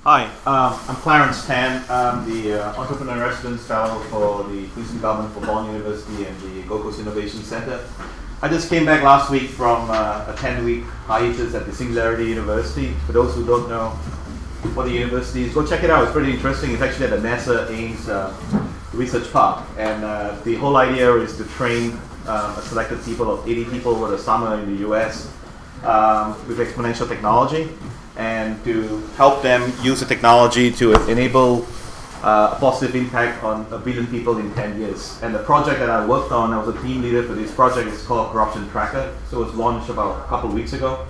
Hi, I'm Clarence Tan. I'm the Entrepreneur Residence Fellow for the Queensland Government for Bond University and the Gold Coast Innovation Centre. I just came back last week from a 10-week hiatus at the Singularity University. For those who don't know what the university is, go check it out. It's pretty interesting. It's actually at the NASA Ames Research Park. And the whole idea is to train a selected people of 80 people over the summer in the US with exponential technology, and to help them use the technology to enable a positive impact on 1 billion people in 10 years. And the project that I worked on, I was a team leader for this project, is called Corruption Tracker. So it was launched about a couple of weeks ago.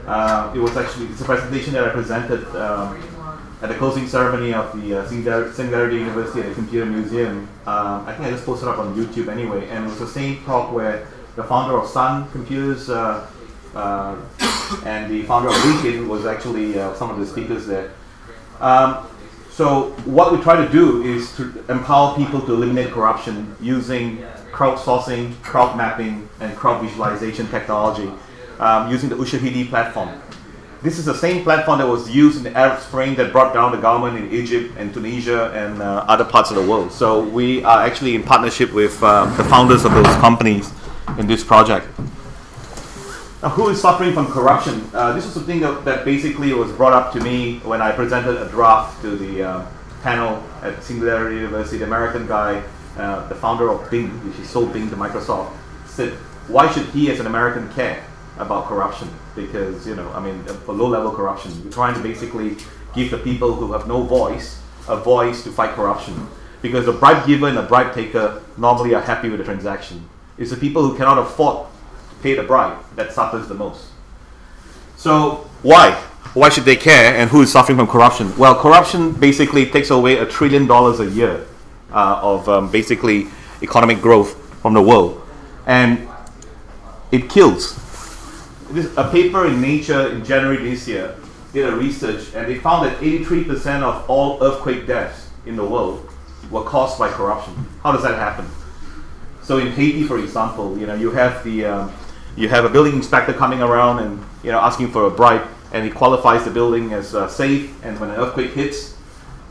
It's a presentation that I presented at the closing ceremony of the Singularity University at the Computer Museum. I think I just posted up on YouTube anyway, and it was the same talk where the founder of Sun Computers and the founder of LinkedIn was actually some of the speakers there. So what we try to do is to empower people to eliminate corruption using crowdsourcing, crowd mapping, and crowd visualization technology using the Ushahidi platform. This is the same platform that was used in the Arab Spring that brought down the government in Egypt and Tunisia and other parts of the world. So we are actually in partnership with the founders of those companies in this project. Now, who is suffering from corruption? This was something that basically was brought up to me when I presented a draft to the panel at Singularity University. The American guy, the founder of Bing, which is sold Bing to Microsoft, said, why should he as an American care about corruption? Because, for low-level corruption, we're trying to basically give the people who have no voice a voice to fight corruption. Because a bribe giver and a bribe taker normally are happy with the transaction. It's the people who cannot afford pay the bribe that suffers the most. So why? Why should they care, and who is suffering from corruption? Well, corruption basically takes away $1 trillion a year of basically economic growth from the world, and it kills. A paper in Nature in January this year did a research, and they found that 83% of all earthquake deaths in the world were caused by corruption. How does that happen? So in Haiti, for example, you have a building inspector coming around and asking for a bribe, and he qualifies the building as safe, and when an earthquake hits,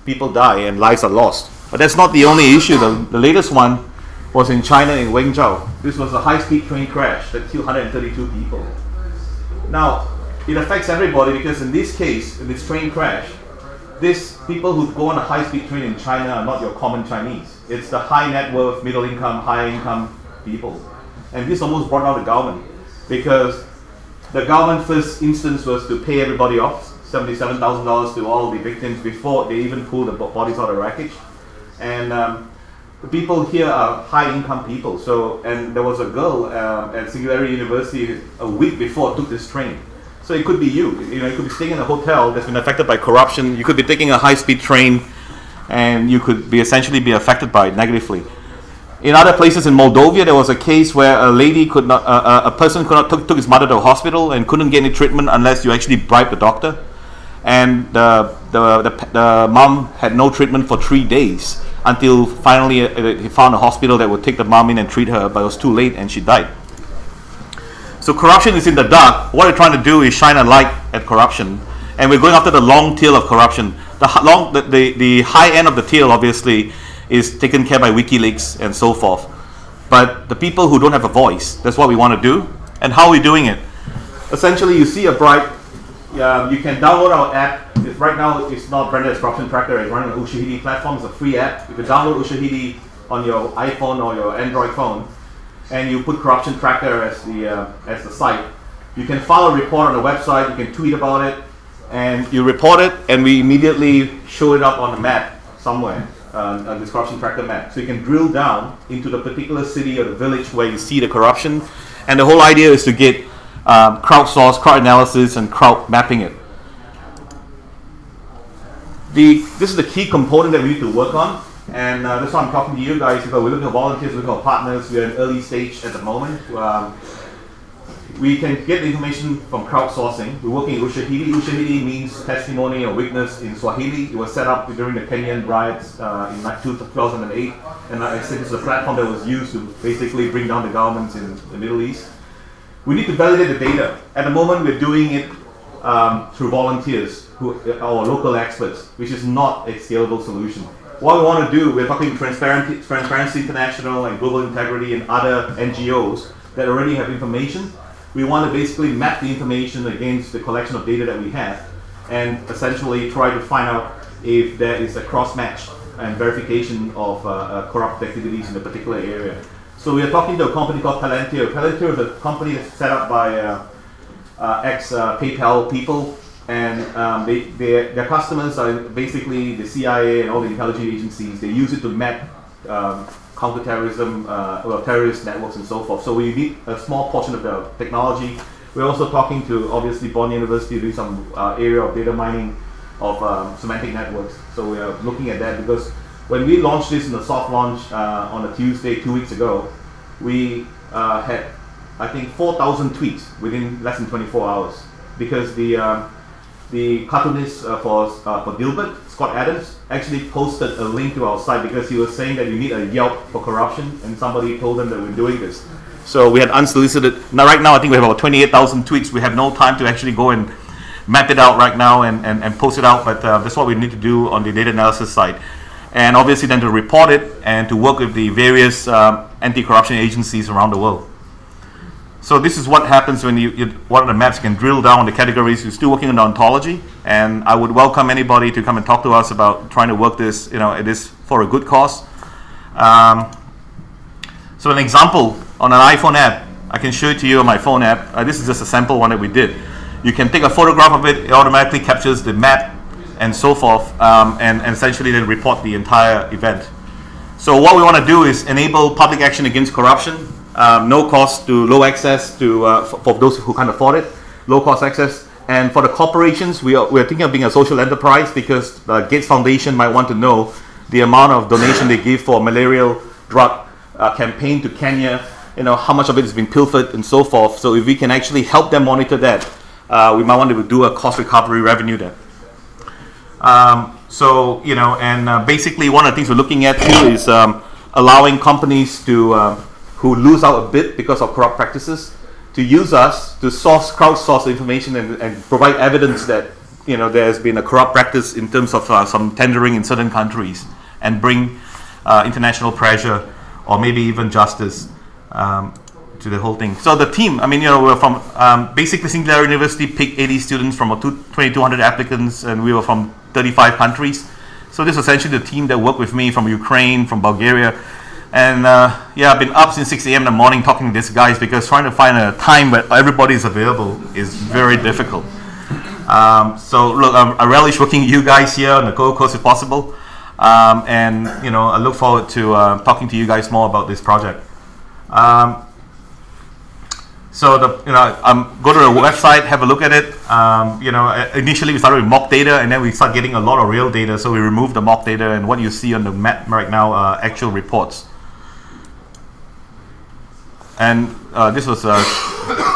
people die and lives are lost. But that's not the only issue. The latest one was in China, in Wenzhou. This was a high-speed train crash that killed 132 people. Now, it affects everybody because in this case, in this train crash, these people who go on a high-speed train in China are not your common Chinese. It's the high net worth, middle income, high income people. And this almost brought down the government, because the government first instance was to pay everybody off, $77,000 to all the victims before they even pulled the bodies out of the wreckage. And the people here are high income people. So, and there was a girl at Singularity University a week before took this train. So it could be you. You could be staying in a hotel that's been affected by corruption. You could be taking a high-speed train, and you could essentially be affected by it negatively. In other places in Moldova, there was a case where a person took his mother to a hospital and couldn't get any treatment unless you actually bribed the doctor. And the mom had no treatment for 3 days until finally he found a hospital that would take the mom in and treat her, but it was too late and she died. So corruption is in the dark. What we're trying to do is shine a light at corruption, and we're going after the long tail of corruption. The high end of the tail, obviously, is taken care by WikiLeaks and so forth. But the people who don't have a voice, that's what we want to do. And how are we doing it? Essentially, you see a bribe. You can download our app. Right now, it's not branded as Corruption Tracker. It's running on the Ushahidi platform. It's a free app. You can download Ushahidi on your iPhone or your Android phone, and you put Corruption Tracker as the site. You can file a report on the website. You can tweet about it, and you report it, and we immediately show it up on the map somewhere. On this Corruption Tracker map. So you can drill down into the particular city or the village where you see the corruption. And the whole idea is to get crowdsource, crowd analysis, and crowd mapping it. This is the key component that we need to work on. And that's why I'm talking to you guys, because we're looking at volunteers, we're looking at partners. We're in early stage at the moment. We can get the information from crowdsourcing. We're working with Ushahidi. Ushahidi means testimony or witness in Swahili. It was set up during the Kenyan riots in 2008. And I said it's a platform that was used to basically bring down the governments in the Middle East. We need to validate the data. At the moment, we're doing it through volunteers or local experts, which is not a scalable solution. What we want to do, we're talking Transparency International and Global Integrity and other NGOs that already have information. We want to basically map the information against the collection of data that we have and essentially try to find out if there is a cross-match and verification of corrupt activities in a particular area. So we are talking to a company called Palantir. Palantir is a company that's set up by ex-PayPal people, and their customers are basically the CIA and all the intelligence agencies. They use it to map counterterrorism, terrorist networks and so forth. So we need a small portion of the technology. We're also talking to, obviously, Bonn University to do some area of data mining of semantic networks. So we are looking at that because when we launched this in the soft launch on a Tuesday 2 weeks ago, we had, I think, 4,000 tweets within less than 24 hours because the cartoonist for Dilbert, Scott Adams, actually posted a link to our site because he was saying that you need a Yelp for corruption, and somebody told them that we're doing this. So we had unsolicited. Now, right now, I think we have about 28,000 tweets. We have no time to actually go and map it out right now and post it out, but that's what we need to do on the data analysis side. And obviously then to report it and to work with the various anti-corruption agencies around the world. So this is what happens when one of the maps can drill down the categories. We're still working on the ontology, and I would welcome anybody to come and talk to us about trying to work this, it is for a good cause. So an example on an iPhone app, I can show it to you on my phone app. This is just a sample one that we did. You can take a photograph of it, it automatically captures the map and so forth, and essentially then report the entire event. So what we want to do is enable public action against corruption, no cost to low access to for those who can't afford it, low cost access. And for the corporations, we're thinking of being a social enterprise because the Gates Foundation might want to know the amount of donation they give for malarial drug campaign to Kenya, how much of it has been pilfered and so forth. So if we can actually help them monitor that, we might want to do a cost recovery revenue there. Basically one of the things we're looking at too is allowing companies to who lose out a bit because of corrupt practices to use us to crowdsource information and provide evidence that there's been a corrupt practice in terms of some tendering in certain countries and bring international pressure or maybe even justice to the whole thing. So the team, we're from basically Singularity University picked 80 students from 2,200 applicants, and we were from 35 countries. So this is essentially the team that worked with me from Ukraine, from Bulgaria. And I've been up since 6 a.m. in the morning talking to these guys because trying to find a time where everybody is available is very difficult. So look, I relish working with you guys here on the Gold Coast if possible. I look forward to talking to you guys more about this project. So go to the website, have a look at it. Initially we started with mock data, and then we start getting a lot of real data. So we removed the mock data, and what you see on the map right now are actual reports. And this was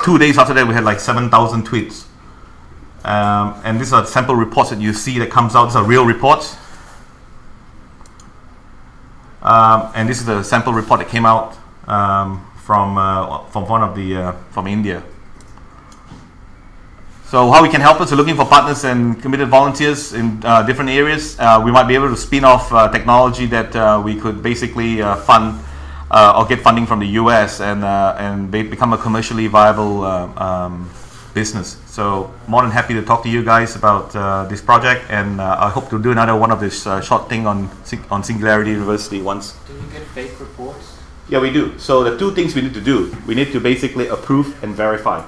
2 days after that, we had like 7,000 tweets. And these are sample reports that you see that comes out. These are real reports. And this is the sample report that came out from one of the from India. So how we can help us? We're looking for partners and committed volunteers in different areas. We might be able to spin off technology that we could basically fund or get funding from the US and become a commercially viable business. So more than happy to talk to you guys about this project, and I hope to do another one of this short thing on Singularity University once. Do you get fake reports? Yeah, we do. So the two things we need to do, we need to basically approve and verify.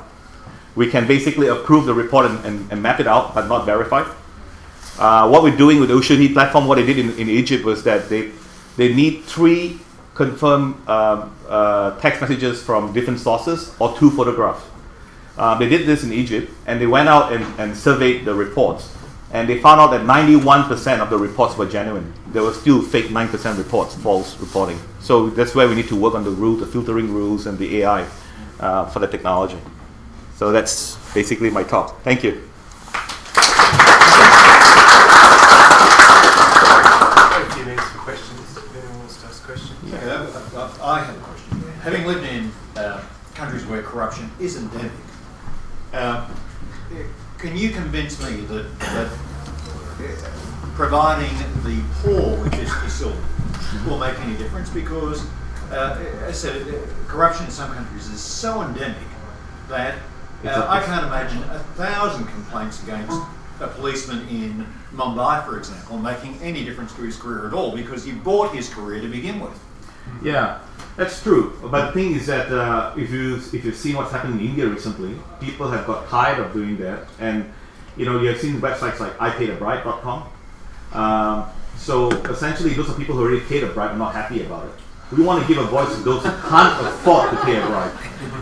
We can basically approve the report and map it out, but not verify. What we're doing with the Ushahidi platform, what they did in Egypt was that they need 3 confirmed text messages from different sources or 2 photographs. They did this in Egypt, and they went out and surveyed the reports. And they found out that 91% of the reports were genuine. There were still fake 9% reports, false reporting. So that's where we need to work on the rules, the filtering rules, and the AI for the technology. So that's basically my talk. Thank you. A few minutes for questions. If anyone wants to ask questions. Yeah, I have a question. Having lived in countries where corruption is endemic, can you convince me that providing the poor with this facility will make any difference? Because, as I said, corruption in some countries is so endemic that I can't imagine 1,000 complaints against a policeman in Mumbai, for example, making any difference to his career at all, because he bought his career to begin with. Yeah, that's true. But the thing is that if you've seen what's happened in India recently, people have got tired of doing that, and you have seen websites like ipayidabribe.com. So essentially, those are people who already paid a bribe and not happy about it. We want to give a voice to those who can't afford to pay a bribe,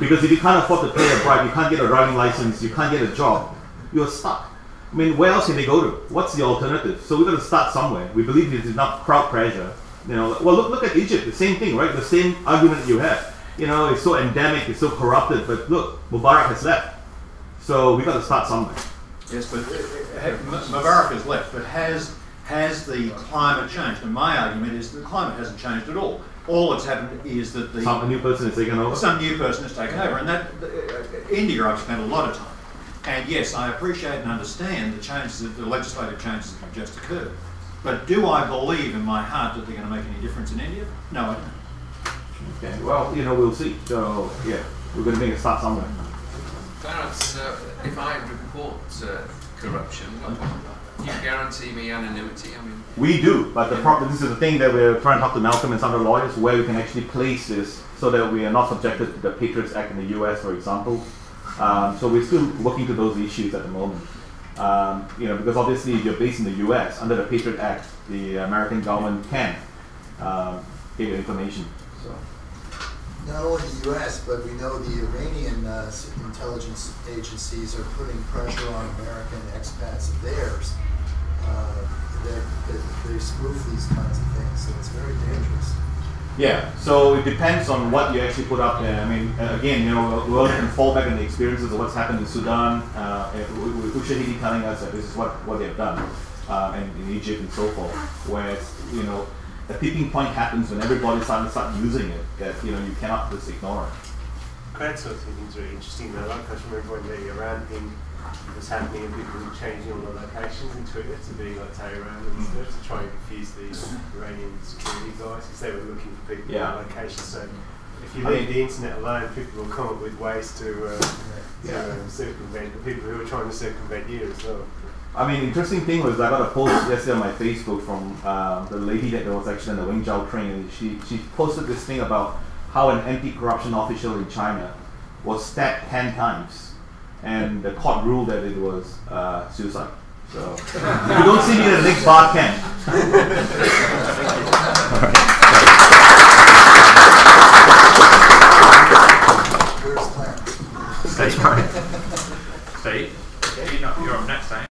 because if you can't afford to pay a bribe, you can't get a driving license, you can't get a job, you're stuck. I mean, where else can they go to? What's the alternative? So we've got to start somewhere. We believe there's enough crowd pressure. Well, look at Egypt, the same thing, right? The same argument you have. It's so endemic, it's so corrupted, but look, Mubarak has left. So we've got to start somewhere. Yes, but Mubarak has left, but has the climate changed? And my argument is that the climate hasn't changed at all. All that's happened is that some new person has taken over. Some new person has taken over, and that India, I've spent a lot of time. And yes, I appreciate and understand the legislative changes that have just occurred. But do I believe in my heart that they're going to make any difference in India? No, I don't. Okay, well, we'll see. So, yeah, we're going to make a start somewhere. Clarence, if I report corruption, do you guarantee me anonymity? We do, but this is the thing that we're trying to talk to Malcolm and some other lawyers, where we can actually place this so that we are not subjected to the Patriots Act in the US, for example. So we're still looking to those issues at the moment. Because obviously if you're based in the US, under the Patriot Act, the American government can give you information. So. Not only the US, but we know the Iranian intelligence agencies are putting pressure on American expats of theirs that they spoof these kinds of things, so it's very dangerous. Yeah, so it depends on what you actually put up there. I mean, again, we all can fall back on the experiences of what's happened in Sudan, with Ushahidi telling us that this is what they've done, and in Egypt and so forth. Whereas, the tipping point happens when everybody starts using it, that, you cannot just ignore it. Clarence sort of thing's really interesting though. Like I remember when the Iran thing was happening and people were changing all the locations in Twitter to be like Tehran and stuff to try and confuse the Iranian security guys because they were looking for people in locations. So if you leave the internet alone, people will come up with ways to circumvent the people who are trying to circumvent you as well. I mean, interesting thing was I got a post yesterday on my Facebook from the lady that was actually on the Wingzhou train, and she posted this thing about how an anti-corruption official in China was stabbed 10 times, and the court ruled that it was suicide. So, if you don't see me at the next BarCamp. Where's Clarence? Steve, you're up next, eh?